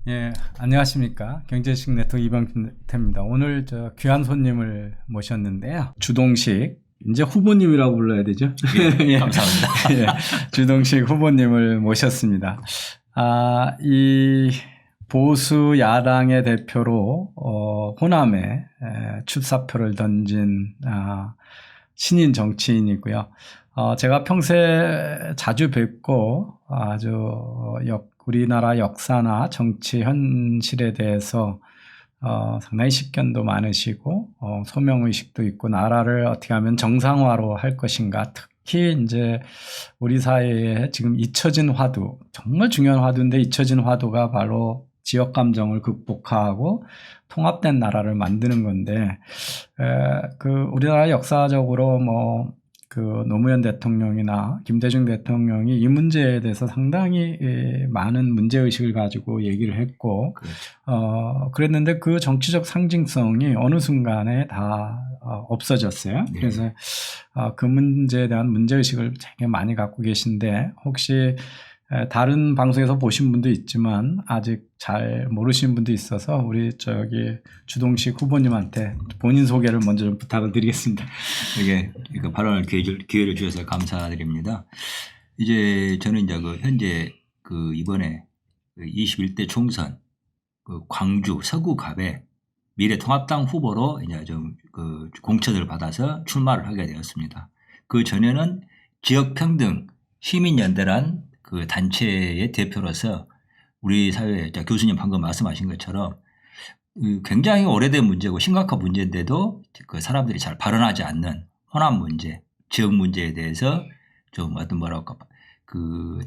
예, 안녕하십니까. 경제식 네트워크 이병태입니다. 오늘 귀한 손님을 모셨는데요. 주동식, 이제 후보님이라고 불러야 되죠? 예, 감사합니다. 예, 주동식 후보님을 모셨습니다. 이 보수 야당의 대표로 호남에 출사표를 던진 신인 정치인이고요. 제가 평소에 자주 뵙고 아주 우리나라 역사나 정치 현실에 대해서 상당히 식견도 많으시고 소명의식도 있고 나라를 어떻게 하면 정상화로 할 것인가, 특히 이제 우리 사회에 지금 잊혀진 화두, 정말 중요한 화두인데 잊혀진 화두가 바로 지역 감정을 극복하고 통합된 나라를 만드는 건데, 우리나라 역사적으로 노무현 대통령이나 김대중 대통령이 이 문제에 대해서 상당히 많은 문제의식을 가지고 얘기를 했고, 그렇죠. 그랬는데 그 정치적 상징성이 어느 순간에 다 없어졌어요. 네. 그래서 그 문제에 대한 문제의식을 되게 많이 갖고 계신데, 혹시 다른 방송에서 보신 분도 있지만 아직 잘 모르시는 분도 있어서 우리 주동식 후보님한테 본인 소개를 먼저 좀 부탁을 드리겠습니다. 이게 발언을 기회를 주셔서 감사드립니다. 이제 저는 이제 현재 이번에 21대 총선 광주 서구갑에 미래통합당 후보로 이제 좀 공천을 받아서 출마를 하게 되었습니다. 그 전에는 지역평등 시민연대란 단체의 대표로서 우리 사회 교수님 방금 말씀하신 것처럼 굉장히 오래된 문제고 심각한 문제인데도 사람들이 잘 발언하지 않는 호남 문제, 지역 문제에 대해서 좀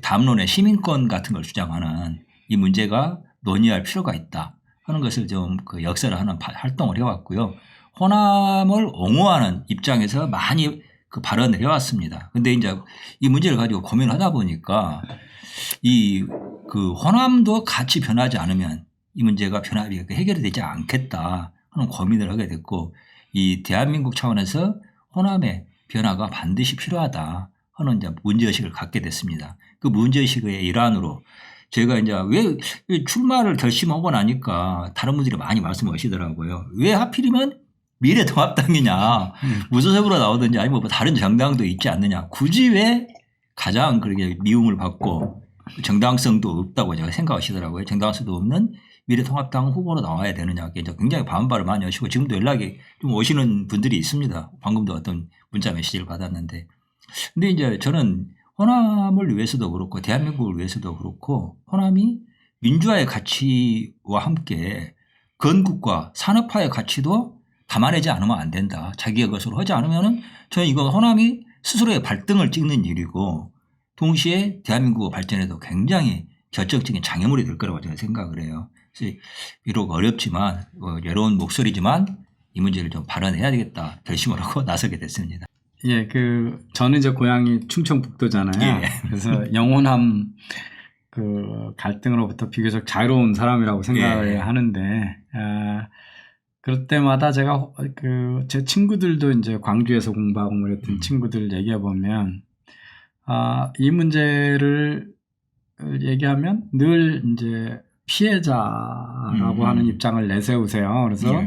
담론의 시민권 같은 걸 주장하는 이 문제가 논의할 필요가 있다 하는 것을 좀 역설하는 활동을 해왔고요. 호남을 옹호하는 입장에서 많이 발언을 해왔습니다. 근데 이제 이 문제를 가지고 고민을 하다 보니까 호남도 같이 변하지 않으면 이 문제가 해결이 되지 않겠다 하는 고민을 하게 됐고, 이 대한민국 차원에서 호남의 변화가 반드시 필요하다 하는 이제 문제의식을 갖게 됐습니다. 그 문제의식의 일환으로 제가 이제 왜 출마를 결심하고 나니까 다른 분들이 많이 말씀하시더라고요. 왜 하필이면 미래통합당이냐, 무소속으로 나오든지 아니면 다른 정당도 있지 않느냐, 굳이 왜 가장 그렇게 미움을 받고 정당성도 없다고 제가 생각하시더라고요. 정당성도 없는 미래통합당 후보로 나와야 되느냐, 굉장히 반발을 많이 하시고 지금도 연락이 좀 오시는 분들이 있습니다. 방금도 어떤 문자 메시지를 받았는데, 근데 이제 저는 호남을 위해서도 그렇고 대한민국을 위해서도 그렇고 호남이 민주화의 가치와 함께 건국과 산업화의 가치도 담아내지 않으면 안 된다. 자기의 것으로 하지 않으면은 저는 이거 호남이 스스로의 발등을 찍는 일이고 동시에 대한민국 발전에도 굉장히 결정적인 장애물이 될 거라고 제가 생각을 해요. 그래서 비록 어렵지만 외로운 목소리지만 이 문제를 좀 발언해야 되겠다 결심을 하고 나서게 됐습니다. 예, 저는 이제 고향이 충청북도잖아요. 예. 그래서 영호남 갈등으로부터 비교적 자유로운 사람이라고 생각을 하는데, 그럴 때마다 제가 제 친구들도 이제 광주에서 공부하고 그랬던 친구들 얘기해 보면 이 문제를 얘기하면 늘 이제 피해자라고 하는 입장을 내세우세요. 그래서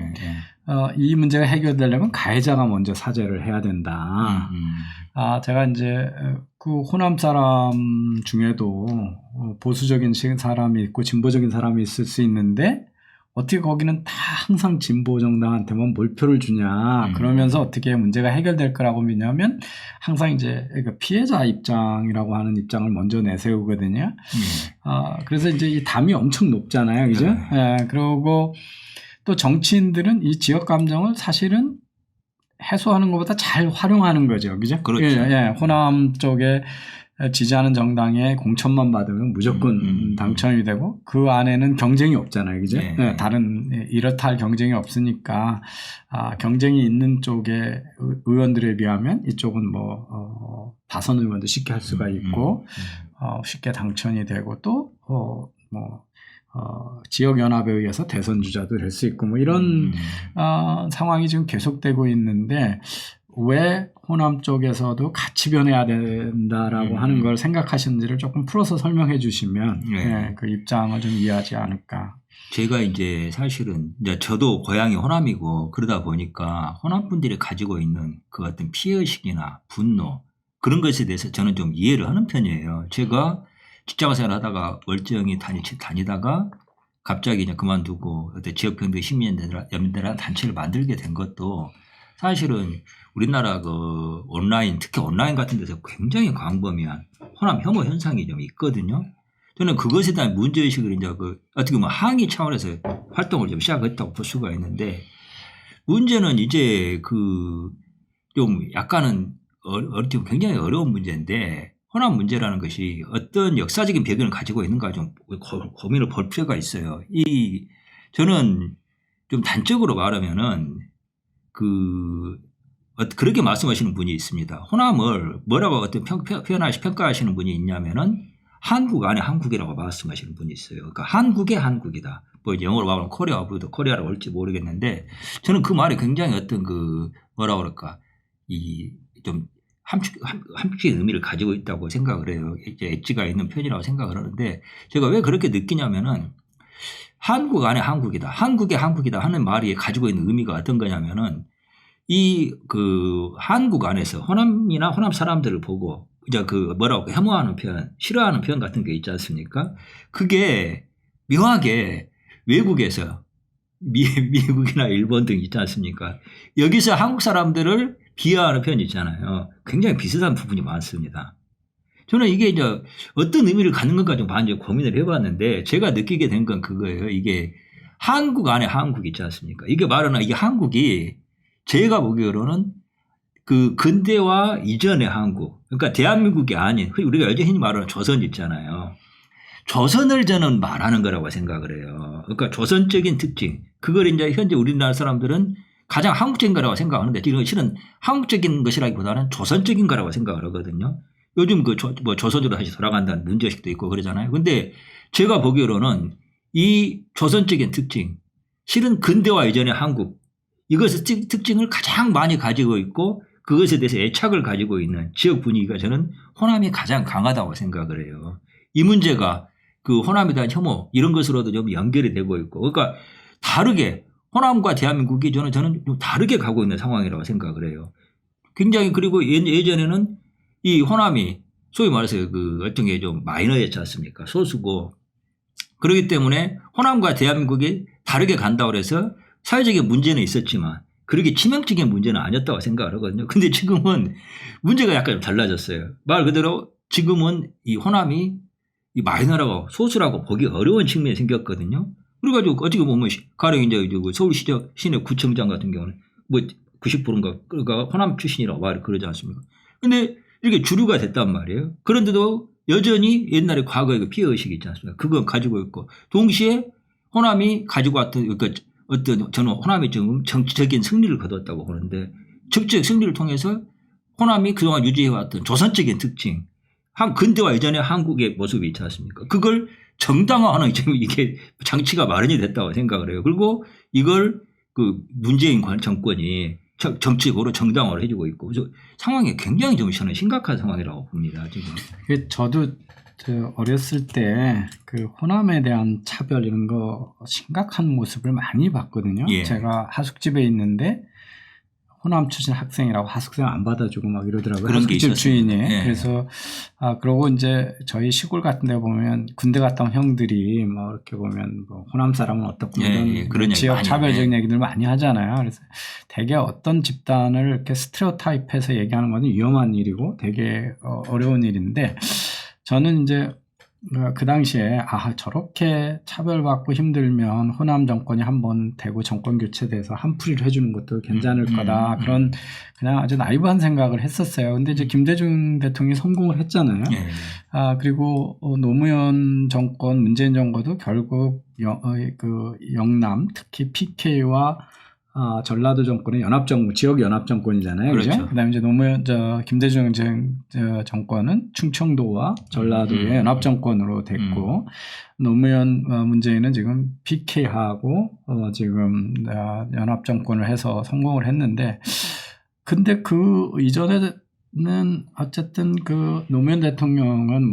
이 문제가 해결되려면 가해자가 먼저 사죄를 해야 된다. 제가 이제 호남 사람 중에도 보수적인 사람이 있고 진보적인 사람이 있을 수 있는데 어떻게 거기는 다 항상 진보 정당한테만 몰표를 주냐. 그러면서 어떻게 문제가 해결될 거라고 믿냐면 항상 이제 피해자 입장이라고 하는 입장을 먼저 내세우거든요. 그래서 이제 이 담이 엄청 높잖아요. 그죠? 예, 그리고 또 정치인들은 이 지역 감정을 사실은 해소하는 것보다 잘 활용하는 거죠. 그죠? 그렇죠. 예, 호남 쪽에 지지하는 정당에 공천만 받으면 무조건 당첨이 되고 그 안에는 경쟁이 없잖아요. 그죠? 네, 다른 이렇다 할 경쟁이 없으니까 경쟁이 있는 쪽의 의원들에 비하면 이쪽은 다선 의원도 쉽게 할 수가 있고 쉽게 당첨이 되고 또 지역연합에 의해서 대선 주자도 될 수 있고 이런 상황이 지금 계속되고 있는데 왜 호남 쪽에서도 같이 변해야 된다라고 하는 걸 생각하시는지를 조금 풀어서 설명해 주시면 그 입장을 좀 이해하지 않을까. 제가 이제 사실은 이제 저도 고향이 호남이고 그러다 보니까 호남 분들이 가지고 있는 그 어떤 피해의식이나 분노 그런 것에 대해서 저는 좀 이해를 하는 편이에요. 제가 직장생활 하다가 멀쩡히 다니다가 갑자기 이제 그만두고 어떤 지역평등 시민연대라는 단체를 만들게 된 것도 사실은 우리나라 그 온라인, 특히 온라인 같은 데서 굉장히 광범위한 호남 혐오 현상이 좀 있거든요. 저는 그것에 대한 문제의식을 이제 어떻게 보면 항의 차원에서 활동을 좀 시작했다고 볼 수가 있는데 문제는 이제 좀 약간은 어떻게 보면 굉장히 어려운 문제인데 호남 문제라는 것이 어떤 역사적인 배경을 가지고 있는가 좀 고민을 볼 필요가 있어요. 저는 좀 단적으로 말하면은 그렇게 말씀하시는 분이 있습니다. 호남을 뭐라고 어떤 평가하시는 분이 있냐면은 한국 안에 한국이라고 말씀하시는 분이 있어요. 그러니까 한국의 한국이다. 뭐 영어로 말하면 코리아 오브도 코리아라고 할지 모르겠는데 저는 그 말이 굉장히 어떤 뭐라 그럴까 좀 함축적인 의미를 가지고 있다고 생각을 해요. 이제 엣지가 있는 편이라고 생각을 하는데 제가 왜 그렇게 느끼냐면은 한국 안에 한국이다. 한국의 한국이다 하는 말이 가지고 있는 의미가 어떤 거냐면은 한국 안에서 호남이나 호남 사람들을 보고 이제 뭐라고 혐오하는 표현, 싫어하는 표현 같은 게 있지 않습니까? 그게 묘하게 외국에서 미국이나 일본 등 있지 않습니까? 여기서 한국 사람들을 비하하는 표현이 있잖아요. 굉장히 비슷한 부분이 많습니다. 저는 이게 이제 어떤 의미를 갖는 건가 좀 많이 고민을 해봤는데 제가 느끼게 된 건 그거예요. 이게 한국 안에 한국 있지 않습니까? 이게 말하는 이게 한국이 제가 보기로는 근대화 이전의 한국, 그러니까 대한민국이 아닌 우리가 여전히 말하는 조선 있잖아요. 조선을 저는 말하는 거라고 생각을 해요. 그러니까 조선적인 특징, 그걸 이제 현재 우리나라 사람들은 가장 한국적인 거라고 생각하는데 지금 실은 한국적인 것이라기보다는 조선적인 거라고 생각을 하거든요. 요즘 조선으로 다시 돌아간다는 문제의식도 있고 그러잖아요. 근데 제가 보기로는 이 조선적인 특징, 실은 근대화 이전의 한국, 이것의 특징을 가장 많이 가지고 있고 그것에 대해서 애착을 가지고 있는 지역 분위기가 저는 호남이 가장 강하다고 생각을 해요. 이 문제가 호남에 대한 혐오 이런 것으로도 좀 연결이 되고 있고 그러니까 다르게 호남과 대한민국이 저는 좀 다르게 가고 있는 상황이라고 생각을 해요. 굉장히 그리고 예전에는 이 호남이 소위 말해서 어떤 게 좀 마이너였지 않습니까? 소수고 그렇기 때문에 호남과 대한민국이 다르게 간다고 해서 사회적인 문제는 있었지만 그렇게 치명적인 문제는 아니었다고 생각을 하거든요. 근데 지금은 문제가 약간 좀 달라졌어요. 말 그대로 지금은 이 호남이 이 마이너라고 소수라고 보기 어려운 측면이 생겼거든요. 그래가지고 어떻게 보면 가령 이제 서울시 시내 구청장 같은 경우는 뭐 90%인가 그러니까 호남 출신이라고 말을 그러지 않습니까? 근데 이렇게 주류가 됐단 말이에요. 그런데도 여전히 옛날에 과거의 피해의식이 있지 않습니까? 그건 가지고 있고 동시에 호남이 가지고 왔던 저는 호남이 좀 정치적인 승리를 거뒀다고 보는데 정치적 승리를 통해서 호남이 그동안 유지해왔던 조선적인 특징, 근대화 이전의 한국의 모습이 있지 않습니까? 그걸 정당화하는 지금 이게 장치가 마련이 됐다고 생각을 해요. 그리고 이걸 문재인 정권이 정치적으로 정당화를 해주고 있고 그래서 상황이 굉장히 좀 저는 심각한 상황이라고 봅니다. 지금. 저도 어렸을 때 호남에 대한 차별 이런 거 심각한 모습을 많이 봤거든요. 예. 제가 하숙집에 있는데 호남 출신 학생이라고 하숙생 안 받아주고 막 이러더라고요. 그런 게 하숙집 주인이. 예. 그래서 그러고 이제 저희 시골 같은 데 보면 군대 갔다 온 형들이 뭐 이렇게 보면 뭐 호남 사람은 어떻고 이런 그런 지역 차별적인 얘기들 많이 하잖아요. 그래서 되게 어떤 집단을 이렇게 스테레오타입해서 얘기하는 건 위험한 일이고 되게 어려운 일인데 저는 이제 그 당시에 저렇게 차별받고 힘들면 호남 정권이 한번 대구 정권 교체돼서 한풀이를 해주는 것도 괜찮을 거다. 그런 그냥 아주 나이브한 생각을 했었어요. 근데 이제 김대중 대통령이 성공을 했잖아요. 예. 그리고 노무현 정권, 문재인 정권도 결국 영남 특히 PK와 전라도 정권의 연합정부, 지역 연합정권이잖아요. 그렇죠. 그다음에 이제 김대중 정권은 충청도와 전라도의 연합정권으로 됐고, 노무현 문재인은 지금 PK하고 지금 연합정권을 해서 성공을 했는데, 근데 이전에는 어쨌든 노무현 대통령은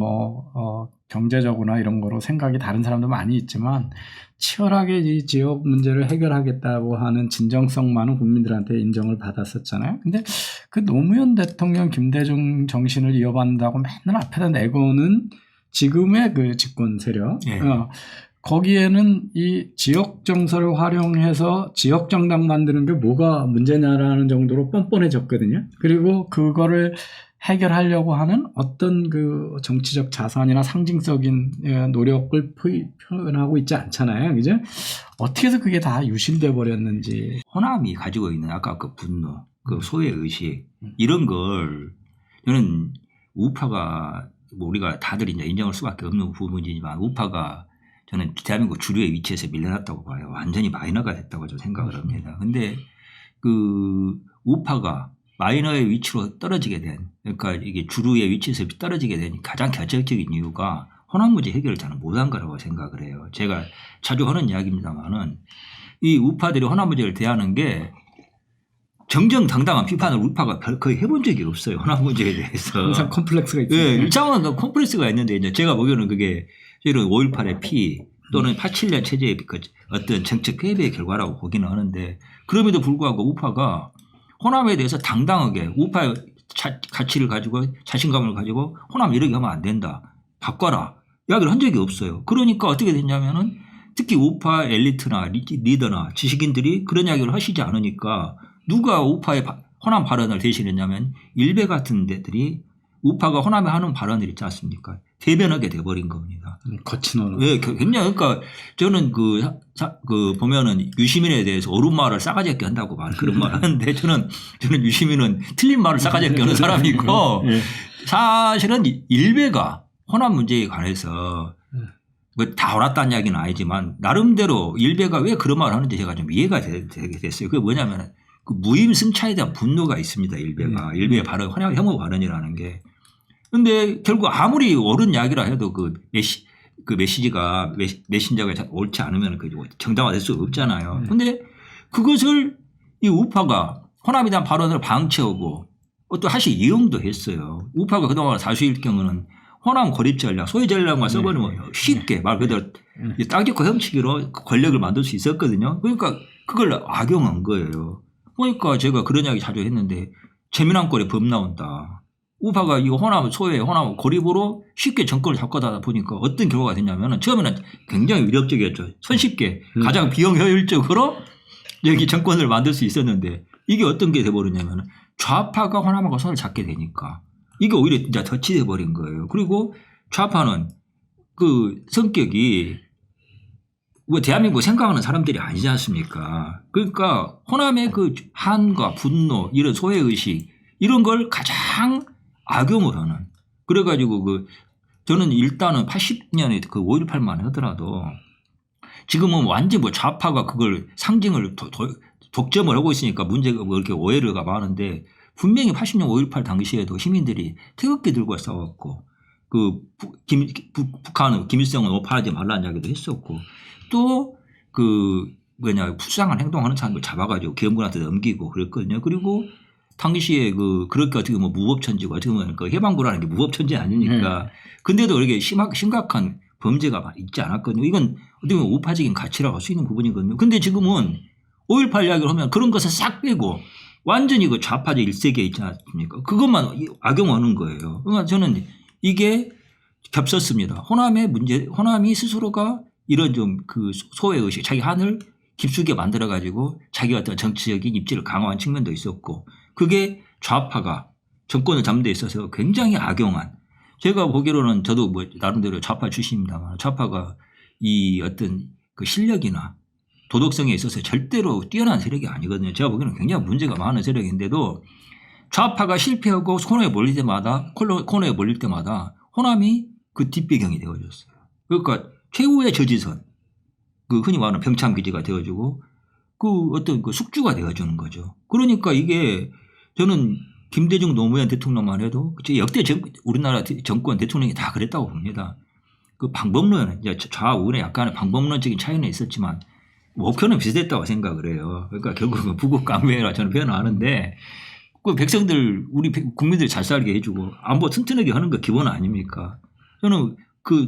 경제적으로나 이런 거로 생각이 다른 사람도 많이 있지만 치열하게 이 지역 문제를 해결하겠다고 하는 진정성 많은 국민들한테 인정을 받았었잖아요. 근데 그 노무현 대통령 김대중 정신을 이어받는다고 맨날 앞에다 내거는 지금의 그 집권 세력. 예. 거기에는 이 지역 정서를 활용해서 지역 정당 만드는 게 뭐가 문제냐라는 정도로 뻔뻔해졌거든요. 그리고 그거를 해결하려고 하는 어떤 그 정치적 자산이나 상징적인 노력을 표현하고 있지 않잖아요. 그죠? 어떻게 해서 그게 다 유실돼 버렸는지. 호남이 가지고 있는 아까 그 분노, 그 소외 의식 이런 걸 저는 우파가 뭐 우리가 다들 이제 인정할 수밖에 없는 부분이지만 우파가 저는 대한민국 주류의 위치에서 밀려났다고 봐요. 완전히 마이너가 됐다고 저는 생각을 합니다. 근데 그 우파가 마이너의 위치로 떨어지게 된, 그러니까 이게 주류의 위치에서 떨어지게 된 가장 결정적인 이유가 호남 문제 해결을 잘 못한 거라고 생각을 해요. 제가 자주 하는 이야기입니다만은 이 우파들이 호남 문제를 대하는 게 정정당당한 비판을 우파가 거의 해본 적이 없어요. 호남 문제에 대해서. 항상 컴플렉스가 있어요. 예, 일정한 컴플렉스가 있는데 이제 제가 보기에는 그게 이런 5.18의 피 또는 87년 체제의 그 어떤 정책 회의의 결과라고 보기는 하는데 그럼에도 불구하고 우파가 호남에 대해서 당당하게 우파의 가치를 가지고 자신감을 가지고 호남 이렇게 하면 안 된다. 바꿔라. 이야기를 한 적이 없어요. 그러니까 어떻게 됐냐면은 특히 우파 엘리트나 리더나 지식인들이 그런 이야기를 하시지 않으니까 누가 우파의 호남 발언을 대신했냐면 일베 같은 데들이 우파가 호남에 하는 발언을 있지 않습니까? 대변하게 돼버린 겁니다. 거친 언어. 예, 굉장히 그러니까 저는 그 보면은 유시민에 대해서 옳은 말을 싸가지 없게 한다고 그런 말 하는데 저는 유시민은 틀린 말을 싸가지 없게 하는 사람이고 예. 사실은 일베가 호남 문제에 관해서 뭐 다 옳았다는 이야기는 아니지만 나름대로 일베가 왜 그런 말을 하는지 제가 좀 이해가 되게 됐어요. 그게 뭐냐면 그 무임승차에 대한 분노가 있습니다. 일베가. 일베의 발언, 혐오 발언이라는 게. 근데 결국 아무리 옳은 이야기라 해도 그 메시지가 메신저가 옳지 않으면 그 정당화될 수 없잖아요. 근데 그것을 이 우파가 호남에 대한 발언을 방치하고 또 사실 이용도 했어요. 우파가 그동안 사수일 경우는 호남 고립 전략, 소외 전략만 써버리면 쉽게 말 그대로 땅 짚고 훔치기로 권력을 만들 수 있었거든요. 그러니까 그걸 악용한 거예요. 그러니까 제가 그런 이야기 자주 했는데 재미난 꼴에 법 나온다. 우파가 이 호남 소외, 호남 고립으로 쉽게 정권을 잡고다 보니까 어떤 결과가 됐냐면 처음에는 굉장히 위력적이었죠. 손쉽게 가장 비용효율적으로 여기 정권을 만들 수 있었는데 이게 어떤 게 돼버리냐면 좌파가 호남하고 손을 잡게 되니까 이게 오히려 이제 덫이 돼버린 거예요. 그리고 좌파는 그 성격이 뭐 대한민국 생각하는 사람들이 아니지 않습니까? 그러니까 호남의 그 한과 분노 이런 소외의식 이런 걸 가장 악용을 하는. 그래가지고 저는 일단은 80년에 그 5.18만 하더라도 지금은 완전 뭐 좌파가 그걸 상징을 독점을 하고 있으니까 문제가 뭐 이렇게 오해를 많은데 분명히 80년 5.18 당시에도 시민들이 태극기 들고 싸웠고 북한은 김일성은 오판하지 말라는 이야기도 했었고 또 수상한 행동하는 사람들 잡아가지고 기업군한테 넘기고 그랬거든요. 그리고 당시에 그렇게 어떻게 보면 무법천지고 어떻게 보면 그 해방구라는 게 무법천지 아니니까. 근데도 이렇게 심각한 범죄가 있지 않았거든요. 이건 어떻게 보면 우파적인 가치라고 할 수 있는 부분이거든요. 근데 지금은 5.18 이야기를 하면 그런 것을 싹 빼고 완전히 그 좌파적 일색에 있지 않습니까? 그것만 악용하는 거예요. 그러니까 저는 이게 겹쳤습니다. 호남이 스스로가 이런 좀 그 소외의식, 자기 한을 깊숙이 만들어가지고 자기 어떤 정치적인 입지를 강화한 측면도 있었고 그게 좌파가 정권을 잡는 데 있어서 굉장히 악용한 제가 보기로는 저도 뭐 나름대로 좌파 출신입니다만 좌파가 이 어떤 그 실력이나 도덕성에 있어서 절대로 뛰어난 세력이 아니거든요. 제가 보기에는 굉장히 문제가 많은 세력인데도 좌파가 실패하고 코너에 몰릴 때마다 호남이 그 뒷배경이 되어졌어요. 그러니까 최후의 저지선, 그 흔히 말하는 병참기지가 되어주고 그 어떤 그 숙주가 되어주는 거죠. 그러니까 이게 저는 김대중 노무현 대통령만 해도 역대 우리나라 정권 대통령이 다 그랬다고 봅니다. 그 방법론은 이제 좌우의 약간의 방법론적인 차이는 있었지만 목표는 비슷했다고 생각을 해요. 그러니까 결국은 부국강매라 저는 표현하는데 그 백성들 우리 국민들 잘 살게 해주고 안보 튼튼하게 하는 거 기본 아닙니까? 저는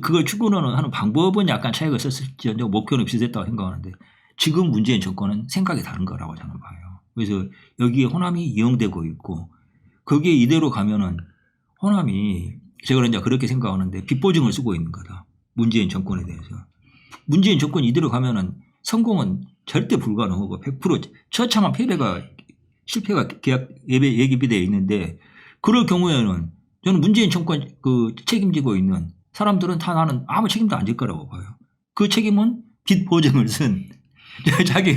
그걸 추구하는 방법은 약간 차이가 있었을지 목표는 비슷했다고 생각하는데 지금 문재인 정권은 생각이 다른 거라고 저는 봐요. 그래서 여기에 호남이 이용되고 있고 거기에 이대로 가면은 호남이 제가 이제 그렇게 생각하는데 빚보증을 쓰고 있는 거다. 문재인 정권에 대해서. 문재인 정권이 이대로 가면은 성공은 절대 불가능하고 100% 처참한 실패가 예기비되어 있는데 그럴 경우에는 저는 문재인 정권 책임지고 있는 사람들은 다 나는 아무 책임도 안 질 거라고 봐요. 그 책임은 빚 보증을 쓴 자기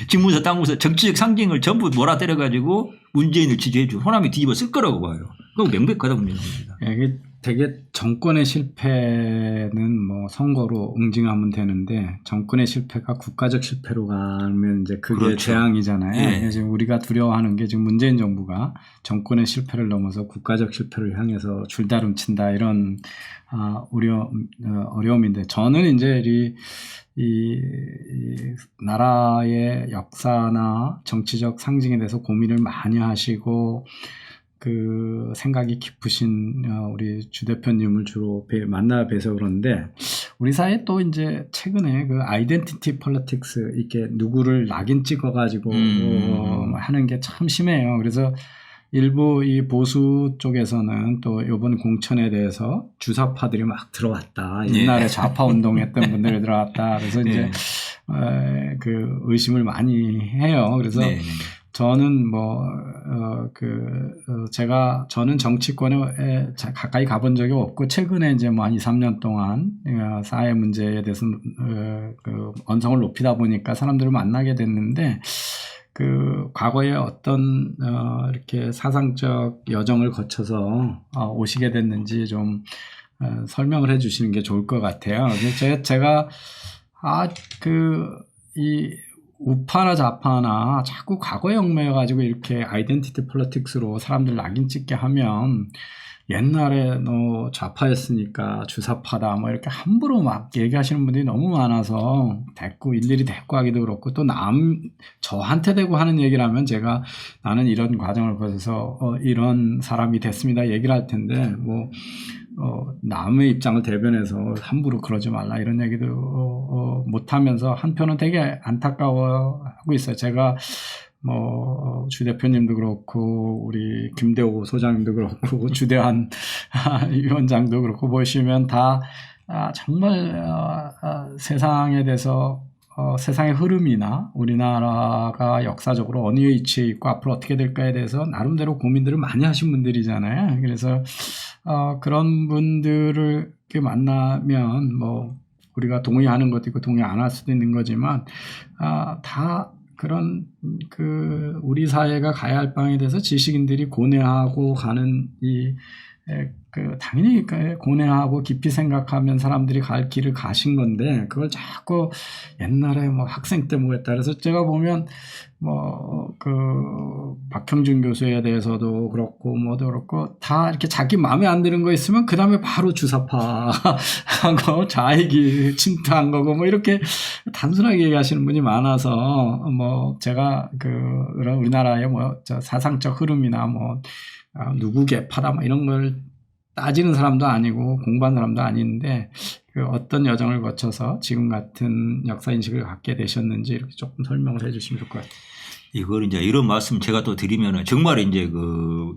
집무사 땅무사 정치적 상징을 전부 몰아때려가지고 문재인을 지지해준 호남이 뒤집어 쓸 거라고 봐요. 그거 명백하다고 생각합니다. 이게 되게 정권의 실패는 뭐 선거로 응징하면 되는데 정권의 실패가 국가적 실패로 가면 이제 그게 그렇죠. 재앙이잖아요. 예. 지금 우리가 두려워하는 게 지금 문재인 정부가 정권의 실패를 넘어서 국가적 실패를 향해서 줄다름친다 이런 어려움인데 저는 이제 이 나라의 역사나 정치적 상징에 대해서 고민을 많이 하시고 그 생각이 깊으신 우리 주 대표님을 주로 만나 뵈서 그런데 우리 사회에 또 이제 최근에 그 아이덴티티 폴리틱스 이렇게 누구를 낙인 찍어가지고 하는 게 참 심해요. 그래서 일부 이 보수 쪽에서는 또 이번 공천에 대해서 주사파들이 막 들어왔다. 옛날에 좌파 운동했던 분들이 들어왔다. 그래서 이제 그 의심을 많이 해요. 그래서 저는 저는 정치권에 가까이 가본 적이 없고, 최근에 이제 뭐 한 2, 3년 동안 사회 문제에 대해서 언성을 높이다 보니까 사람들을 만나게 됐는데, 과거에 어떤, 이렇게 사상적 여정을 거쳐서 오시게 됐는지 좀, 설명을 해 주시는 게 좋을 것 같아요. 제가, 우파나 좌파나 자꾸 과거에 얽매여가지고 이렇게 아이덴티티 폴리틱스로 사람들 낙인 찍게 하면 옛날에 너 좌파였으니까 주사파다 뭐 이렇게 함부로 막 얘기하시는 분들이 너무 많아서 일일이 대꾸 하기도 그렇고 또 저한테 대고 하는 얘기를 하면 제가 나는 이런 과정을 거쳐서 이런 사람이 됐습니다 얘기를 할 텐데 남의 입장을 대변해서 함부로 그러지 말라 이런 얘기도 못하면서 한편은 되게 안타까워하고 있어요. 제가 주 대표님도 그렇고 우리 김대호 소장님도 그렇고 주대한 위원장도 그렇고 보시면 다 정말 세상에 대해서 세상의 흐름이나 우리나라가 역사적으로 어느 위치에 있고 앞으로 어떻게 될까에 대해서 나름대로 고민들을 많이 하신 분들이잖아요. 그래서 그런 분들을 이렇게 만나면 우리가 동의하는 것도 있고 동의 안 할 수도 있는 거지만 다 그런 우리 사회가 가야 할 방에 대해서 지식인들이 고뇌하고 가는 당연히 고뇌하고 깊이 생각하면 사람들이 갈 길을 가신 건데 그걸 자꾸 옛날에 학생 때 뭐 했다 그래서 제가 보면 박형준 교수에 대해서도 그렇고 뭐도 그렇고 다 이렇게 자기 마음에 안 드는 거 있으면 그 다음에 바로 주사파 하고 자익이 침투한 거고 이렇게 단순하게 얘기하시는 분이 많아서 제가 우리나라의 사상적 흐름이나 누구 계파다 이런 걸 따지는 사람도 아니고 공부한 사람도 아닌데 어떤 여정을 거쳐서 지금 같은 역사인식을 갖게 되셨는지 이렇게 조금 설명을 해 주시면 좋을 것 같아요. 이걸 이제 이런 말씀 제가 또 드리면은 정말 이제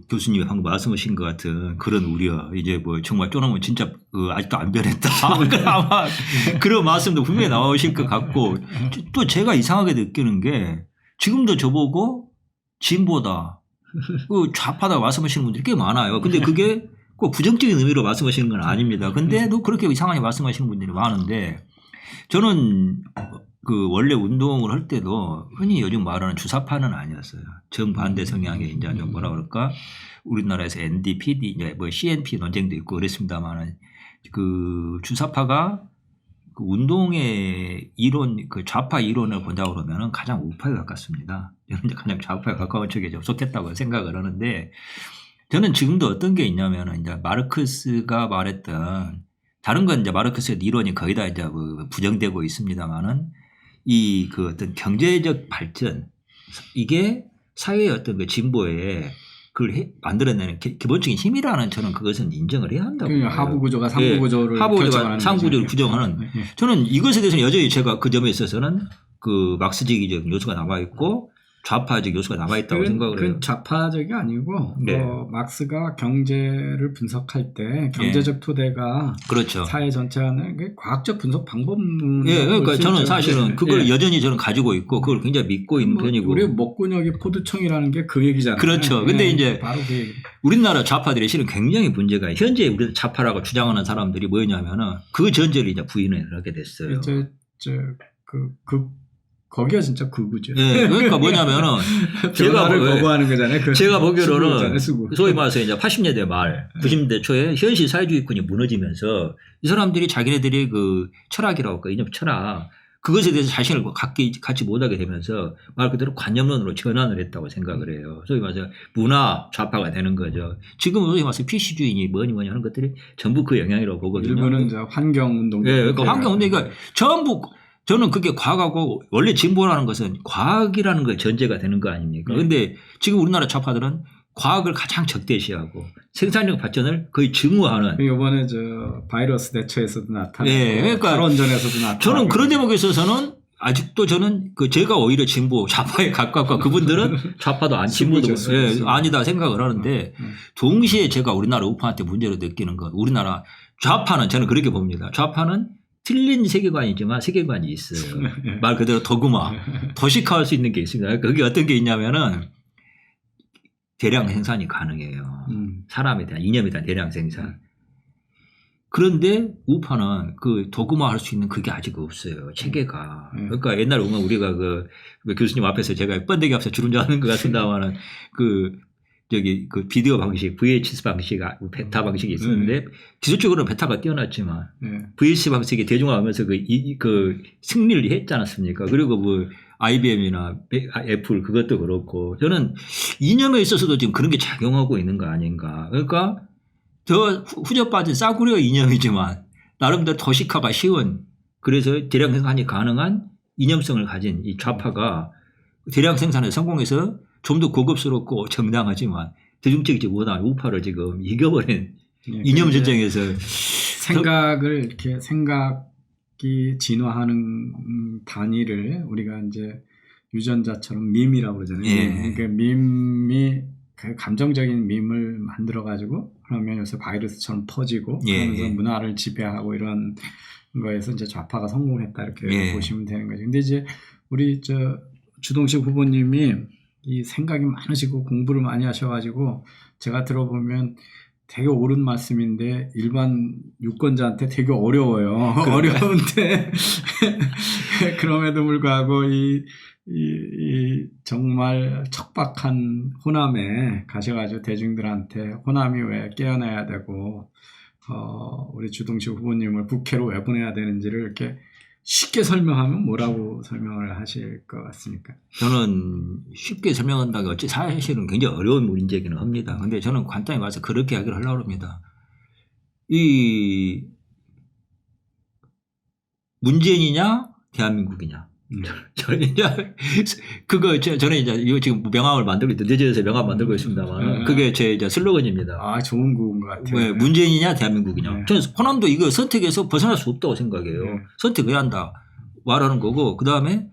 교수님이 방금 말씀하신 것 같은 그런 우려 이제 정말 쪼놓으면 진짜 아직도 안 변했다. 아마 그런 말씀도 분명히 나오실 것 같고 또 제가 이상하게 느끼는 게 지금도 저보고 진보다 좌파다 말씀하시는 분들이 꽤 많아요. 근데 그게 꼭 부정적인 의미로 말씀하시는 건 아닙니다. 근데도 그렇게 이상하게 말씀하시는 분들이 많은데 저는 원래 운동을 할 때도 흔히 요즘 말하는 주사파는 아니었어요. 정반대 성향의 이제 뭐라 그럴까? 우리나라에서 NDP, 이제 CNP 논쟁도 있고 그랬습니다만은 주사파가 운동의 이론, 좌파 이론을 본다고 그러면은 가장 우파에 가깝습니다. 저는 이제 가장 좌파에 가까운 쪽에 속했다고 생각을 하는데 저는 지금도 어떤 게 있냐면은 이제 마르크스가 말했던 다른 건 이제 마르크스의 이론이 거의 다 이제 부정되고 있습니다만은 어떤 경제적 발전 이게 사회의 어떤 진보에 그걸 만들어내는 기본적인 힘이라는 저는 그것은 인정을 해야 한다고. 하부 구조가 상부 구조를 하부 구조가 결정하는 상부 구조를 거죠. 규정하는. 저는 이것에 대해서는 여전히 제가 그 점에 있어서는 그 막스적인 요소가 남아 있고 좌파적 요소가 남아 있다고 생각을 해요. 그건 좌파적이 아니고 네. 막스가 경제를 분석할 때 경제적 토대가 그렇죠. 사회 전체 안에 과학적 분석 방법론. 예, 그러니까 저는 사실은 그걸 여전히 저는 가지고 있고 그걸 굉장히 믿고 있는 편이고. 우리 목근역이 포도청이라는 게 그 얘기잖아요. 그렇죠. 근데 이제 바로 그 얘기. 우리나라 좌파들이 실은 굉장히 문제가 현재 우리 좌파라고 주장하는 사람들이 뭐냐면은 그 전제를 이제 부인을 하게 됐어요. 거기가 진짜 극우죠. 네, 그러니까 뭐냐면은 변화를 거부하는 거잖아요. 제가 보기로는 수구. 소위 말해서 이제 80년대 말, 90년대 초에 현실 사회주의권이 무너지면서 이 사람들이 자기네들이 그 철학이라고 할까 이념 철학 그것에 대해서 자신을 갖지 못하게 되면서 말 그대로 관념론으로 전환을 했다고 생각을 해요. 소위 말해서 문화 좌파가 되는 거죠. 지금은 소위 말해서 PC주의니 뭐니 하는 것들이 전부 그 영향이라고 보거든요. 일본은 이제 환경운동. 네, 그러니까 환경운동 그러니까 전부 저는 그게 과학하고 원래 진보라는 것은 과학이라는 거 전제가 되는 거 아닙니까? 그런데 지금 우리나라 좌파들은 과학을 가장 적대시하고 생산력 발전을 거의 증오하는. 이번에 바이러스 대처에서도 나타나고 네, 그러니까 탈원전에서도 나타나고. 저는 그런 대목에 있어서는 아직도 저는 제가 오히려 진보 좌파에 가깝고 그분들은 좌파도 안 진보도 아니다 생각을 하는데 동시에 제가 우리나라 우파한테 문제로 느끼는 건 우리나라 좌파는 저는 그렇게 봅니다. 좌파는 틀린 세계관이지만 세계관이 있어요. 말 그대로 도식화할 수 있는 게 있습니다. 그게 어떤 게 있냐면은 대량 생산이 가능해요. 사람에 대한 이념에 대한 대량 생산. 그런데 우파는 그 도구화할 수 있는 그게 아직 없어요. 체계가. 그러니까 옛날에 보면 우리가 그 교수님 앞에서 제가 번데기 앞에서 주름자하는 것 같은다마는 그 비디오 방식, VHS 방식, 베타 방식이 있었는데 기술적으로는 베타가 뛰어났지만 VHS 방식이 대중화하면서 그 승리를 했지 않았습니까? 그리고 뭐 IBM이나 애플 그것도 그렇고 저는 이념에 있어서도 지금 그런 게 작용하고 있는 거 아닌가. 그러니까 더 후져빠진 싸구려 이념이지만 나름대로 도식화가 쉬운 그래서 대량 생산이 가능한 이념성을 가진 이 좌파가 대량 생산에 성공해서 좀 더 고급스럽고 정당하지만 대중적이지 못한 우파를 지금 이겨버린 이념 전쟁에서 생각이 진화하는 단위를 우리가 이제 유전자처럼 밈이라고 그러잖아요. 그러니까 밈이 그 감정적인 밈을 만들어 가지고 그러면 요새 바이러스처럼 퍼지고 그러면서 문화를 지배하고 이런 거에서 이제 좌파가 성공했다 이렇게 보시면 되는 거죠. 근데 이제 우리 주동식 후보님이 이 생각이 많으시고 공부를 많이 하셔가지고 제가 들어보면 되게 옳은 말씀인데 일반 유권자한테 되게 어려워요. 어려운데 그럼에도 불구하고 이 정말 척박한 호남에 가셔가지고 대중들한테 호남이 왜 깨어나야 되고 우리 주동식 후보님을 국회로 왜 보내야 되는지를 이렇게 쉽게 설명하면 뭐라고 설명을 하실 것 같습니까? 저는 쉽게 설명한다고 어찌 사실은 굉장히 어려운 문제이기는 합니다. 근데 저는 간단히 말해서 그렇게 이야기를 하려고 합니다. 이 문재인이냐 대한민국이냐. 저는 이제 이거 지금 명함을 만들고 있는데 늦어서 명함 만들고 있습니다만 그게 제 이제 슬로건입니다. 아 좋은 구호인 것 같아요. 왜 문재인이냐 대한민국이냐. 저는 호남도 이거 선택에서 벗어날 수 없다고 생각해요. 선택해야 한다 말하는 거고 그 다음에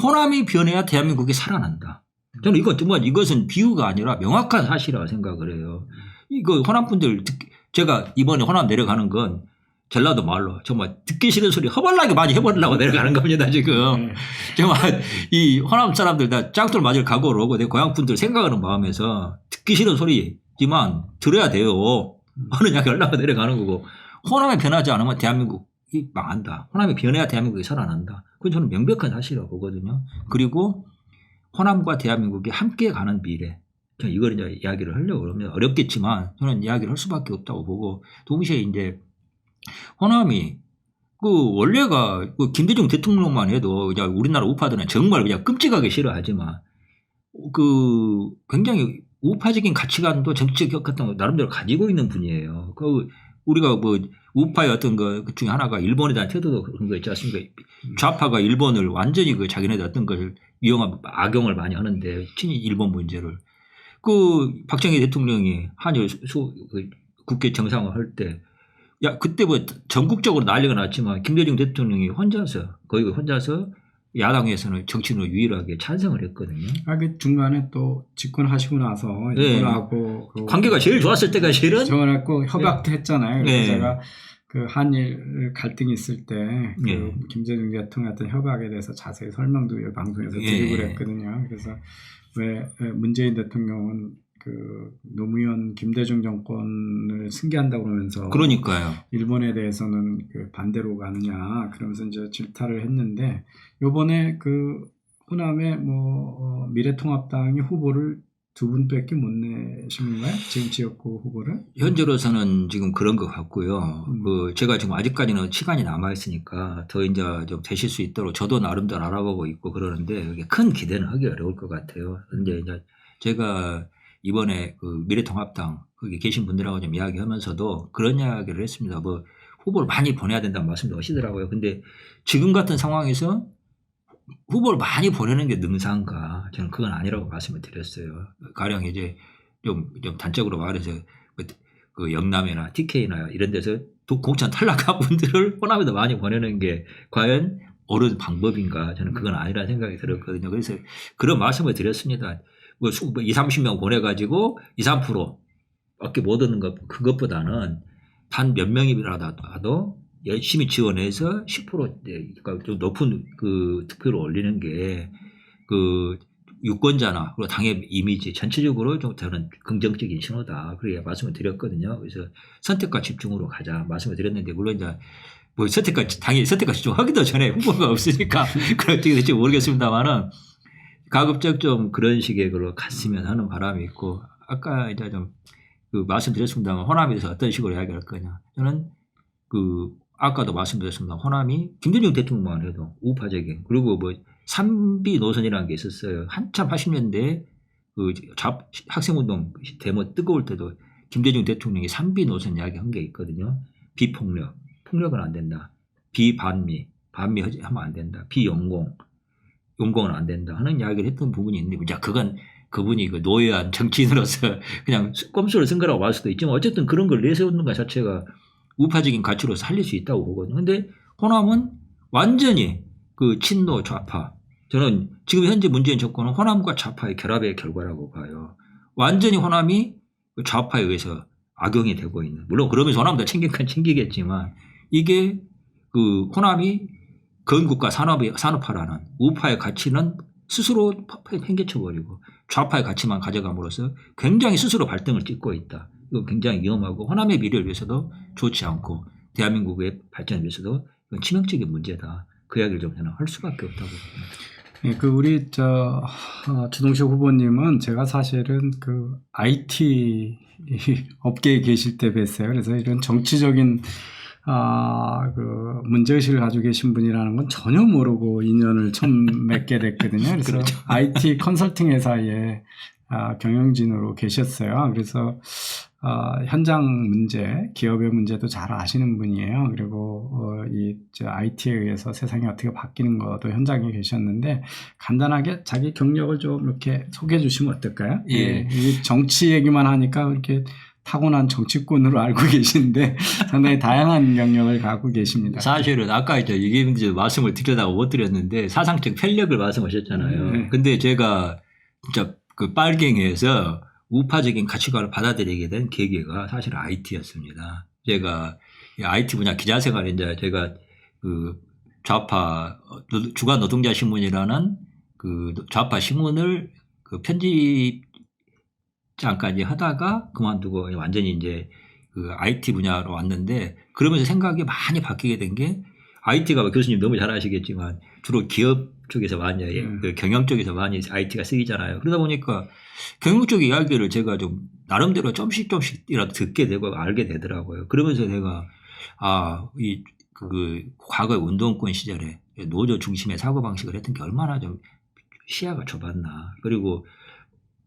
호남이 변해야 대한민국이 살아난다. 저는 이것은 비유가 아니라 명확한 사실이라고 생각을 해요. 이거 호남 분들 제가 이번에 호남 내려가는 건 전라도 말로 정말 듣기 싫은 소리 허벌나게 많이 해버리려고 내려가는 겁니다 지금. 정말 이 호남 사람들 다 짱돌 맞을 각오로 오고 내 고향 분들 생각하는 마음에서 듣기 싫은 소리지만 들어야 돼요 하는 이야기 하려고 내려가는 거고 호남이 변하지 않으면 대한민국이 망한다. 호남이 변해야 대한민국이 살아난다. 그건 저는 명백한 사실이라고 보거든요. 그리고 호남과 대한민국이 함께 가는 미래 저는 이걸 이제 이야기를 하려고 그러면 어렵겠지만 저는 이야기를 할 수밖에 없다고 보고 동시에 이제 호남이 원래가 김대중 대통령만 해도 그냥 우리나라 우파들은 정말 그냥 끔찍하게 싫어하지만 굉장히 우파적인 가치관도 정치적 같은 거 나름대로 가지고 있는 분이에요. 우리가 우파의 어떤 것 중에 하나가 일본에 대한 태도도 그런 거 있지 않습니까? 좌파가 일본을 완전히 자기네들 어떤 것을 악용을 많이 하는데 친일 일본 문제를 그 박정희 대통령이 한일 국회 정상화 할 때 야, 그때 뭐 전국적으로 난리가 났지만 김대중 대통령이 거의 혼자서 야당에서는 정치인으로 유일하게 찬성을 했거든요. 그 중간에 또 집권하시고 나서 네. 이분하고 관계가 제일 좋았을 때가 실은 저하고 협약도 했잖아요. 그래서 네. 제가 그 한일 갈등이 있을 때 그 네. 김대중 대통령 같은 협약에 대해서 자세히 설명도 이 방송에서 드리고 그랬거든요. 그래서 왜 문재인 대통령은 그 노무현 김대중 정권을 승계한다고 그러면서 그러니까요. 일본에 대해서는 그 반대로 가느냐 그러면서 이제 질타를 했는데 요번에 그 호남의 미래통합당이 후보를 두 분밖에 못 내신 건가요? 지금 지역구 후보를? 현재로서는 지금 그런 것 같고요. 제가 지금 아직까지는 시간이 남아 있으니까 더 이제 좀 되실 수 있도록 저도 나름대로 알아보고 있고 그러는데 이게 큰 기대는 하기 어려울 것 같아요. 근데 이제 제가 이번에 그 미래통합당 거기 계신 분들하고 좀 이야기하면서도 그런 이야기를 했습니다. 뭐 후보를 많이 보내야 된다는 말씀도 하시더라고요. 근데 지금 같은 상황에서 후보를 많이 보내는 게 능사인가? 저는 그건 아니라고 말씀을 드렸어요. 가령 이제 좀 단적으로 말해서 그 영남이나 TK나 이런 데서 공천 탈락한 분들을 호남에도 많이 보내는 게 과연 옳은 방법인가? 저는 그건 아니라는 생각이 들었거든요. 그래서 그런 말씀을 드렸습니다. 뭐 20, 30명 보내가지고 2, 3% 밖에 못 얻는 것, 그것보다는 단 몇 명이라도 열심히 지원해서 10% 그러니까 좀 높은 그 득표를 올리는 게 그 유권자나 그리고 당의 이미지 전체적으로 좀 저는 긍정적인 신호다. 그렇게 말씀을 드렸거든요. 그래서 선택과 집중으로 가자 말씀을 드렸는데 물론 이제 뭐 당연히 선택과 집중하기도 전에 후보가 없으니까 그런 어떻게 될지 모르겠습니다만은 가급적 좀 그런 식의 걸로 갔으면 하는 바람이 있고 아까 이제 좀 그 말씀드렸습니다만 호남에 대해서 어떤 식으로 이야기할 거냐. 저는 그 아까도 말씀드렸습니다. 호남이 김대중 대통령만 해도 우파적인 그리고 뭐 3비 노선이라는 게 있었어요. 한참 80년대 그 학생운동 데모 뜨거울 때도 김대중 대통령이 3비 노선 이야기한 게 있거든요. 비폭력, 폭력은 안 된다. 비반미, 반미 하면 안 된다. 비용공, 용공은 안 된다 하는 이야기를 했던 부분이 있는데 자 그건 그분이 그 노예한 정치인으로서 그냥 꼼수를 쓴 거라고 말 수도 있지만 어쨌든 그런 걸 내세우는 것 자체가 우파적인 가치로 살릴 수 있다고 보거든요. 그런데 호남은 완전히 그 친노 좌파. 저는 지금 현재 문재인 정권은 호남과 좌파의 결합의 결과라고 봐요. 완전히 호남이 좌파에 의해서 악용이 되고 있는. 물론 그러면서 호남도 챙긴 건 챙기겠지만 이게 그 호남이 건국과 산업화라는 우파의 가치는 스스로 팽개쳐버리고 좌파의 가치만 가져감으로써 굉장히 스스로 발등을 찍고 있다. 이거 굉장히 위험하고 호남의 미래를 위해서도 좋지 않고 대한민국의 발전을 위해서도 이건 치명적인 문제다. 그 이야기를 좀 저는 할 수밖에 없다고 봅니다. 네, 그 우리 주동식 후보님은 제가 사실은 그 IT 업계에 계실 때 뵀어요. 그래서 이런 정치적인 그 문제의식을 가지고 계신 분이라는 건 전혀 모르고 인연을 처음 맺게 됐거든요. 그래서 그렇죠. IT 컨설팅 회사에 경영진으로 계셨어요. 그래서 현장 문제, 기업의 문제도 잘 아시는 분이에요. 그리고 IT에 의해서 세상이 어떻게 바뀌는 것도 현장에 계셨는데 간단하게 자기 경력을 좀 이렇게 소개해 주시면 어떨까요? 예. 이 정치 얘기만 하니까 이렇게 타고난 정치꾼으로 알고 계신데 상당히 다양한 영역을 갖고 계십니다. 사실은 아까 이제 말씀을 드리다가 못 드렸는데 사상적 편력을 말씀하셨잖아요. 근데 제가 진짜 그 빨갱이에서 우파적인 가치관을 받아들이게 된 계기가 사실 IT였습니다. 제가 IT 분야 기자 생활에 이제 제가 그 좌파 주간 노동자 신문이라는 그 좌파 신문을 그 편집장까지 하다가 그만두고 완전히 이제 그 IT 분야로 왔는데 그러면서 생각이 많이 바뀌게 된 게 IT가 교수님 너무 잘 아시겠지만 주로 기업 쪽에서 많이 그 경영 쪽에서 많이 IT가 쓰이잖아요. 그러다 보니까 경영 쪽 이야기를 제가 좀 나름대로 조금씩이라도 듣게 되고 알게 되더라고요. 그러면서 내가 그 과거의 운동권 시절에 노조 중심의 사고방식을 했던 게 얼마나 좀 시야가 좁았나. 그리고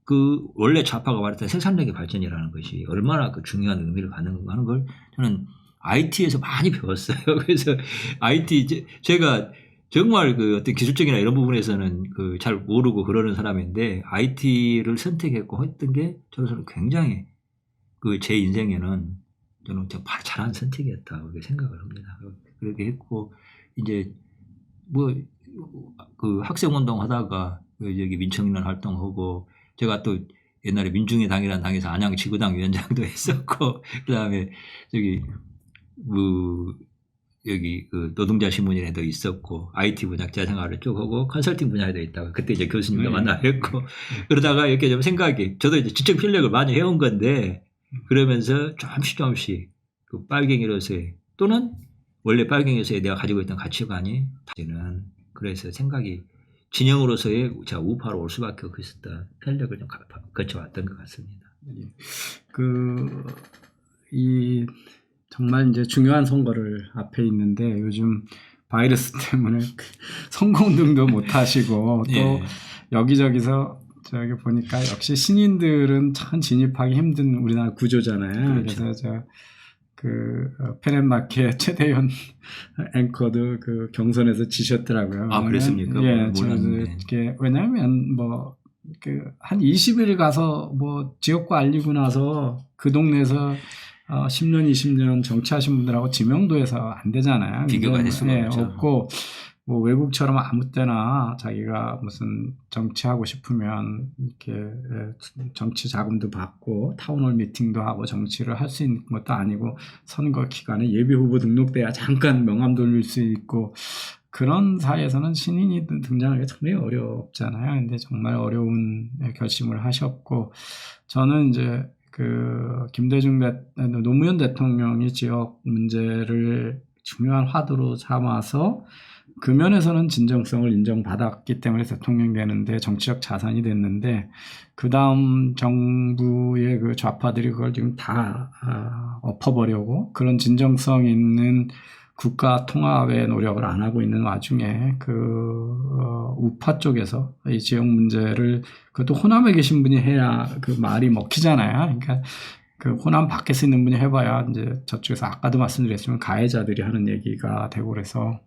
그 원래 좌파가 말했던 생산력의 발전이라는 것이 얼마나 그 중요한 의미를 갖는가 하는 걸 저는 IT에서 많이 배웠어요. 그래서 IT 제가 정말 그 어떤 기술적이나 이런 부분에서는 그 잘 모르고 그러는 사람인데 IT를 선택했고 했던 게 저로서는 굉장히 그 제 인생에는 저는 잘한 선택이었다 그렇게 생각을 합니다. 그렇게 했고 이제 뭐 그 학생운동 하다가 그 여기 민청년 활동하고 제가 또 옛날에 민중의 당이라는 당에서 안양 지구당 위원장도 했었고 그다음에 저기 뭐 여기 그 노동자 신문인에도 있었고 IT 분야 기자 생활을 쭉 하고 컨설팅 분야에도 있다가 그때 이제 교수님도 만나 뵙고 그러다가 이렇게 좀 생각이 저도 이제 지적 필력을 많이 해온 건데 그러면서 조금씩 그 빨갱이로서의 또는 원래 빨갱이로서의 내가 가지고 있던 가치관이 다지는 그래서 생각이 진영으로서의 제가 우파로 올 수밖에 없었던 편력을 좀 거쳐왔던 것 같습니다. 정말 이제 중요한 선거를 앞에 있는데 요즘 바이러스 때문에 선거운동도 못 하시고 또 예. 여기저기서 저기 보니까 역시 신인들은 참 진입하기 힘든 우리나라 구조잖아요. 그렇죠. 그래서 페넷마켓 최대현 앵커도 그 경선에서 지셨더라고요. 아, 그랬습니까? 예, 몰랐는데. 왜냐하면 한 20일 가서 지역구 알리고 나서 그 동네에서 10년, 20년 정치하신 분들하고 지명도에서 안 되잖아요. 비교가 될 수가 없죠. 없고, 외국처럼 아무 때나 자기가 무슨 정치하고 싶으면 이렇게 정치 자금도 받고 타운홀 미팅도 하고 정치를 할 수 있는 것도 아니고 선거 기간에 예비 후보 등록돼야 잠깐 명함 돌릴 수 있고 그런 사회에서는 신인이 등장하기가 정말 어렵잖아요. 근데 정말 어려운 결심을 하셨고 저는 이제 김대중 노무현 대통령이 지역 문제를 중요한 화두로 삼아서 그 면에서는 진정성을 인정받았기 때문에 대통령이 되는데 정치적 자산이 됐는데 그 다음 정부의 그 좌파들이 그걸 지금 다 엎어버려고 그런 진정성 있는 국가 통합의 노력을 안 하고 있는 와중에 우파 쪽에서 이 지역 문제를 그것도 호남에 계신 분이 해야 그 말이 먹히잖아요. 그러니까 그 호남 밖에서 있는 분이 해봐야 이제 저쪽에서 아까도 말씀드렸지만 가해자들이 하는 얘기가 되고 그래서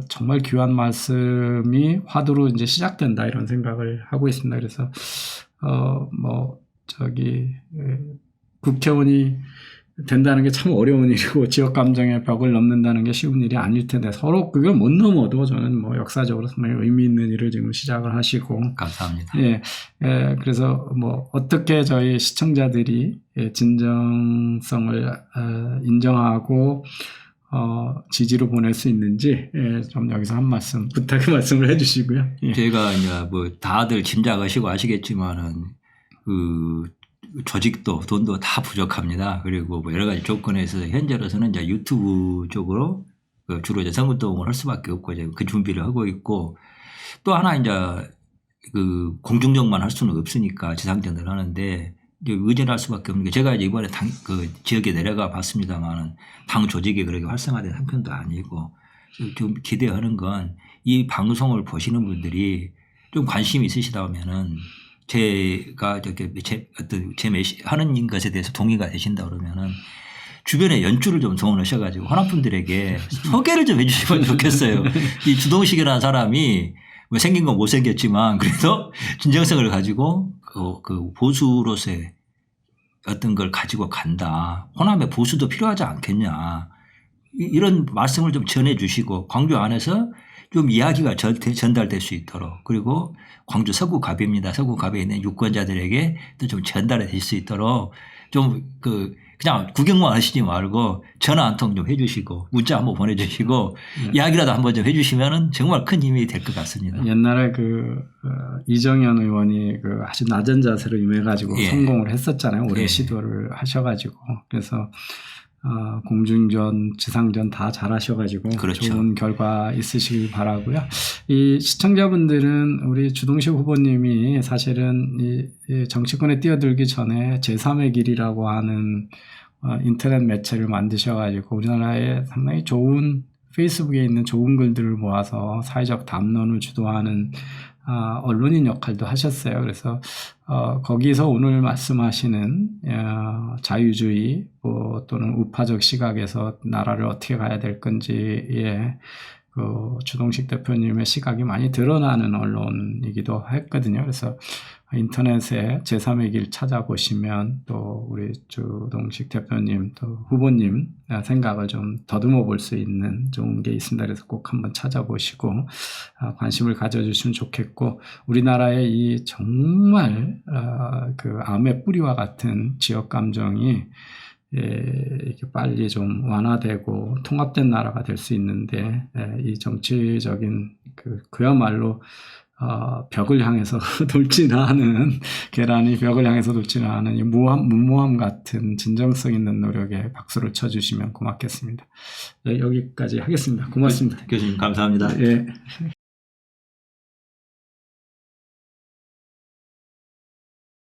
정말 귀한 말씀이 화두로 이제 시작된다 이런 생각을 하고 있습니다. 그래서 국회의원이 된다는 게 참 어려운 일이고 지역 감정의 벽을 넘는다는 게 쉬운 일이 아닐 텐데 서로 그걸 못 넘어도 저는 역사적으로 정말 의미 있는 일을 지금 시작을 하시고 감사합니다. 예, 그래서 어떻게 저희 시청자들이 진정성을 인정하고 지지로 보낼 수 있는지 좀 여기서 한 말씀 부탁의 말씀을 해주시고요. 예. 제가 이제 다들 짐작하시고 아시겠지만은 조직도 돈도 다 부족합니다. 그리고 여러 가지 조건에서 현재로서는 이제 유튜브 쪽으로 주로 이제 선거운동을 할 수밖에 없고 이제 그 준비를 하고 있고 또 하나 이제 공중정만 할 수는 없으니까 지상전을 하는데 의존할 수밖에 없는 게 제가 이제 이번에 지역에 내려가 봤습니다만은 당 조직이 그렇게 활성화된 상편도 아니고 좀 기대하는 건 이 방송을 보시는 분들이 좀 관심이 있으시다면은 제가 하는 것에 대해서 동의가 되신다 그러면은 주변에 연주를 좀 동원하셔가지고 호남 분들에게 소개를 좀 해주시면 좋겠어요. 이 주동식이라는 사람이 생긴 건 못생겼지만 그래도 진정성을 가지고 그 보수로서의 어떤 걸 가지고 간다. 호남에 보수도 필요하지 않겠냐. 이런 말씀을 좀 전해 주시고 광주 안에서 좀 이야기가 전달될 수 있도록 그리고 광주 서구갑입니다. 서구갑에 있는 유권자들에게 또 좀 전달이 될 수 있도록 좀 그냥 구경만 하시지 말고 전화 한 통 좀 해주시고 문자 한번 보내주시고 이야기라도 한번 좀 해주시면은 정말 큰 힘이 될 것 같습니다. 옛날에 이정현 의원이 아주 낮은 자세로 임해가지고 예. 성공을 했었잖아요. 오래 예. 시도를 하셔가지고 그래서 공중전, 지상전 다 잘하셔가지고 그렇죠. 좋은 결과 있으시길 바라고요. 이 시청자분들은 우리 주동식 후보님이 사실은 이 정치권에 뛰어들기 전에 제3의 길이라고 하는 인터넷 매체를 만드셔가지고 우리나라에 상당히 좋은 페이스북에 있는 좋은 글들을 모아서 사회적 담론을 주도하는 언론인 역할도 하셨어요. 그래서 거기서 오늘 말씀하시는 자유주의 또는 우파적 시각에서 나라를 어떻게 가야 될 건지에 그 주동식 대표님의 시각이 많이 드러나는 언론이기도 했거든요. 그래서 인터넷에 제3의 길 찾아보시면 또 우리 주동식 대표님 또 후보님 생각을 좀 더듬어 볼 수 있는 좋은 게 있습니다. 그래서 꼭 한번 찾아보시고 관심을 가져주시면 좋겠고, 우리나라의 이 정말 그 암의 뿌리와 같은 지역 감정이 이렇게 빨리 좀 완화되고 통합된 나라가 될 수 있는데, 이 정치적인 그야말로 벽을 향해서 돌진하는, 계란이 벽을 향해서 돌진하는 이 무모함 같은 진정성 있는 노력에 박수를 쳐주시면 고맙겠습니다. 네, 여기까지 하겠습니다. 고맙습니다. 교수님 감사합니다. 예.